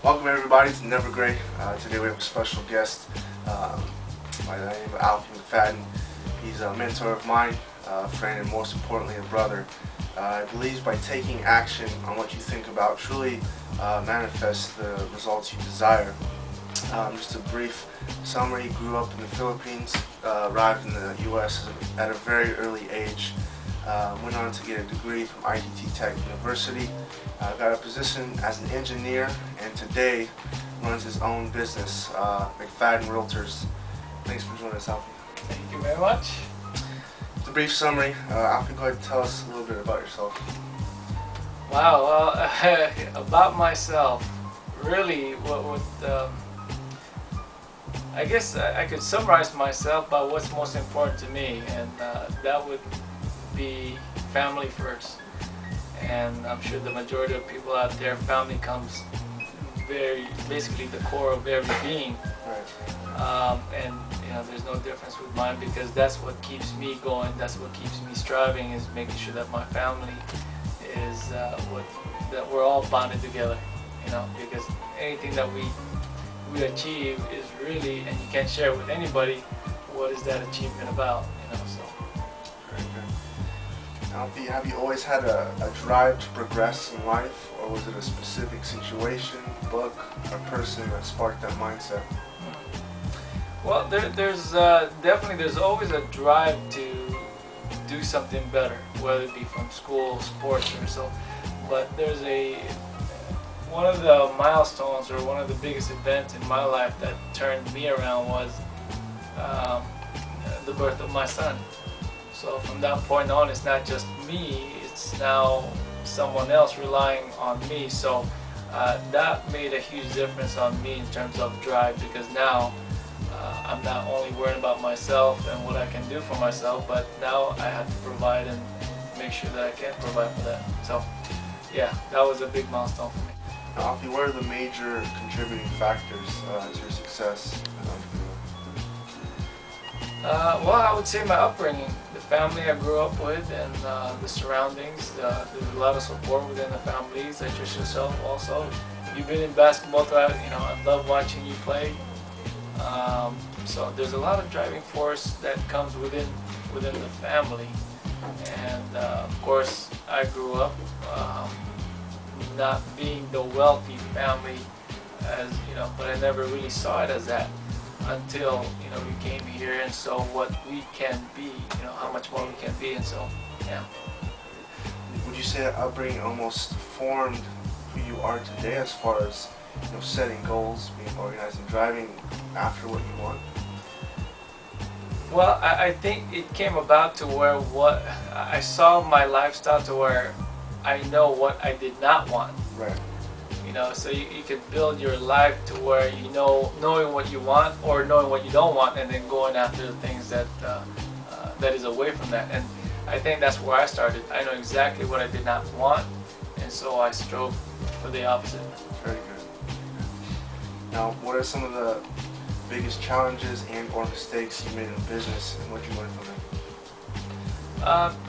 Welcome everybody to Never Great. Today we have a special guest by the name of Alfie McFadden. He's a mentor of mine, a friend, and most importantly a brother. He believes by taking action on what you think about truly manifests the results you desire. Just a brief summary: grew up in the Philippines, arrived in the U.S. at a very early age. Went on to get a degree from IDT Tech University, got a position as an engineer, and today runs his own business, McFadden Realtors. Thanks for joining us, Alfie. Thank you very much. Just a brief summary. Alfie, go ahead and tell us a little bit about yourself. Wow, well, about myself, really, I guess I could summarize myself by what's most important to me, and that would be family first. And I'm sure the majority of people out there, family comes basically the core of every being. Right. And there's no difference with mine, because that's what keeps me going, that's what keeps me striving, is making sure that my family is that we're all bonded together, because anything that we achieve is really, and you can't share it with anybody, what is that achievement about, so. Very good. Alfie, have you always had a drive to progress in life, or was it a specific situation, book, or person that sparked that mindset? Well, there's always a drive to do something better, whether it be from school, sports, or so. But there's one of the milestones, or one of the biggest events in my life that turned me around was the birth of my son. So from that point on, it's not just me, it's now someone else relying on me. So that made a huge difference on me in terms of drive, because now I'm not only worrying about myself and what I can do for myself, but now I have to provide and make sure that I can provide for that. So yeah, that was a big milestone for me. Now, Alfie, what are the major contributing factors to your success? Well, I would say my upbringing, the family I grew up with, and the surroundings. There's a lot of support within the family, such as yourself also. You've been in basketball, I love watching you play. So there's a lot of driving force that comes within the family. And of course, I grew up not being the wealthy family, but I never really saw it as that until we came here and saw what we can be, how much more we can be, and so yeah. Would you say that upbringing almost formed who you are today, as far as setting goals, being organized, and driving after what you want? Well, I think it came about to where I saw my lifestyle to where I know what I did not want. Right. So you could build your life to where knowing what you want or knowing what you don't want, and then going after the things that is away from that. And I think that's where I started. I know exactly what I did not want, and so I strove for the opposite. Very good. Now, what are some of the biggest challenges and/or mistakes you made in business, and what you learned from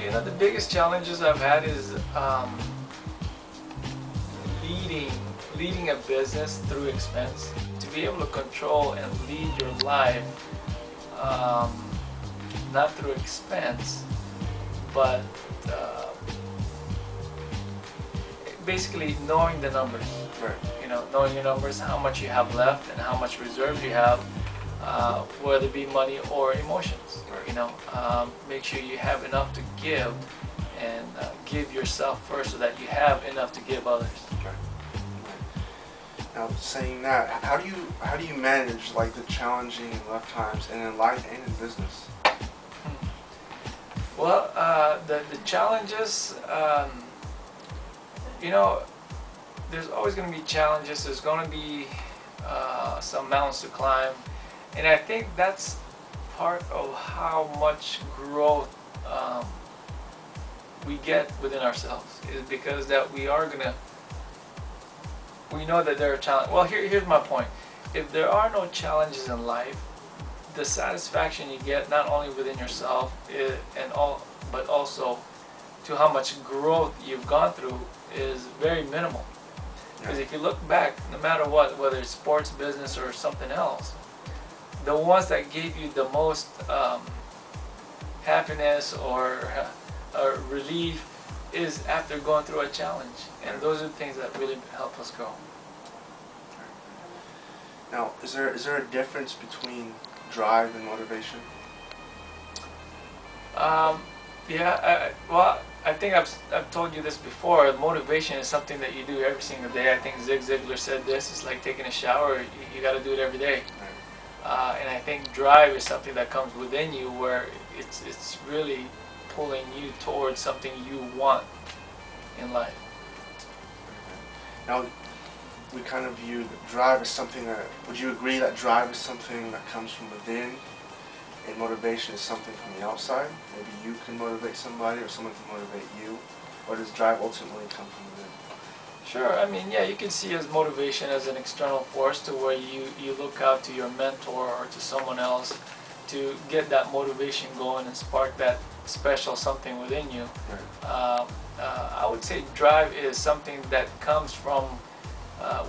them? The biggest challenges I've had is leading a business through expense. To be able to control and lead your life, not through expense, but basically knowing the numbers. Right. Knowing your numbers, how much you have left and how much reserves you have, whether it be money or emotions. Right. Make sure you have enough to give, and give yourself first so that you have enough to give others. Right. Now, saying that, how do you manage like the challenging and rough times, and in life and in business? Well, the challenges, there's always going to be challenges. There's going to be some mountains to climb, and I think that's part of how much growth we get within ourselves, is because that we know that there are challenges. Well, here's my point. If there are no challenges in life, the satisfaction you get not only within yourself but also to how much growth you've gone through is very minimal. Because if you look back, no matter what, whether it's sports, business, or something else, the ones that gave you the most happiness or relief is after going through a challenge. And those are the things that really help us grow. Now, is there a difference between drive and motivation? Well, I think I've told you this before. Motivation is something that you do every single day. I think Zig Ziglar said this. It's like taking a shower. You got to do it every day. And I think drive is something that comes within you, where it's really pulling you towards something you want in life. Now, we kind of view drive as something that, would you agree that drive is something that comes from within and motivation is something from the outside? Maybe you can motivate somebody or someone can motivate you, or does drive ultimately come from within? Sure, I mean, yeah, you can see as motivation as an external force to where you look out to your mentor or to someone else to get that motivation going and spark that special something within you. Right. I would say drive is something that comes from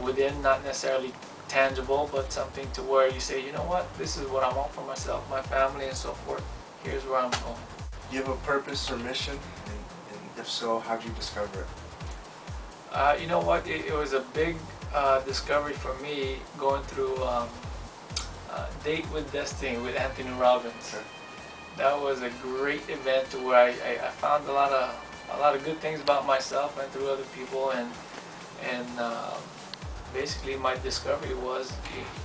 within, not necessarily tangible, but something to where you say, you know what, this is what I want for myself, my family, and so forth. Here's where I'm going. Do you have a purpose or mission? And if so, how did you discover it? You know what, it was a big discovery for me going through Date with Destiny with Anthony Robbins. Okay. That was a great event to where I found a lot of good things about myself and through other people, and basically my discovery was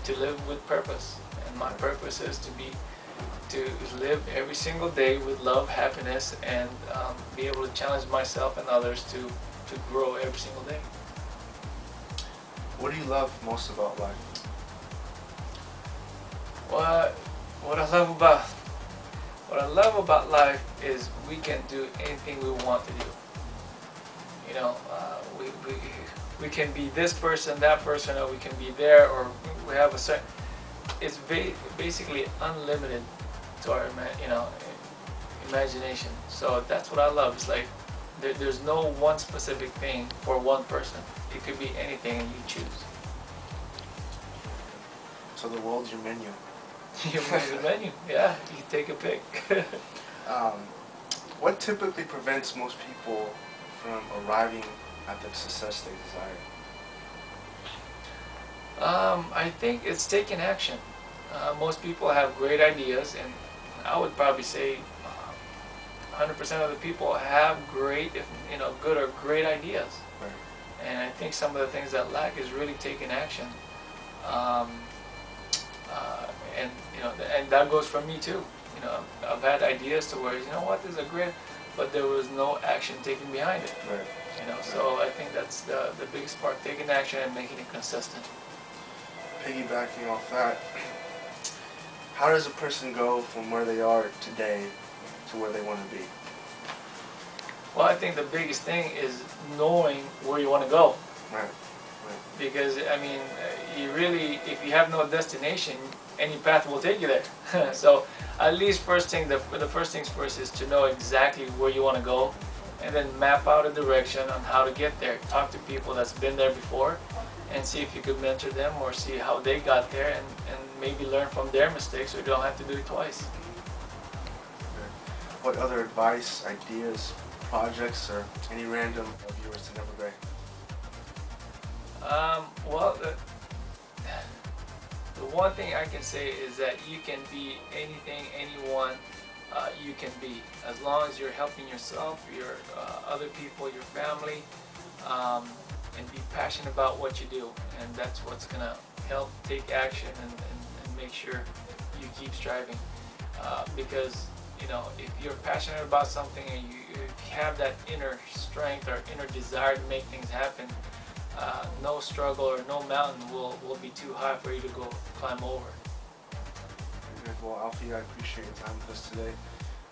to live with purpose, and my purpose is to live every single day with love, happiness, and be able to challenge myself and others to grow every single day. What do you love most about life? What I love about life is we can do anything we want to do. You know, we can be this person, that person, or we can be there, or we have a certain. It's basically unlimited to our imagination. So that's what I love. It's like there's no one specific thing for one person. It could be anything, and you choose. So the world's your menu. Your menu, yeah. You take a pick. What typically prevents most people from arriving at the success they desire? I think it's taking action. Most people have great ideas, and I would probably say 100% of the people have great, good or great ideas. Right. And I think some of the things that lack is really taking action. And that goes for me too. I've had ideas to where, you know what, this is a great, but there was no action taken behind it. Right. So I think that's the biggest part, taking action and making it consistent. Piggybacking off that, how does a person go from where they are today to where they want to be? Well, I think the biggest thing is knowing where you want to go. Right. Because, I mean, if you have no destination, any path will take you there. So at least the first things first is to know exactly where you want to go, and then map out a direction on how to get there. Talk to people that's been there before and see if you could mentor them or see how they got there, and maybe learn from their mistakes, so you don't have to do it twice. What other advice, ideas, projects, or any random viewers to Never Gray? Well, the one thing I can say is that you can be anything, anyone you can be, as long as you're helping yourself, your other people, your family, and be passionate about what you do. And that's what's gonna help take action and make sure you keep striving. Because if you're passionate about something and if you have that inner strength or inner desire to make things happen, no struggle or no mountain will be too high for you to go climb over. Very good. Well, Alfie, I appreciate your time with us today.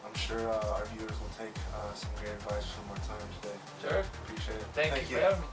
I'm sure our viewers will take some great advice from our time today. Sure. Appreciate it. Thank you for having me.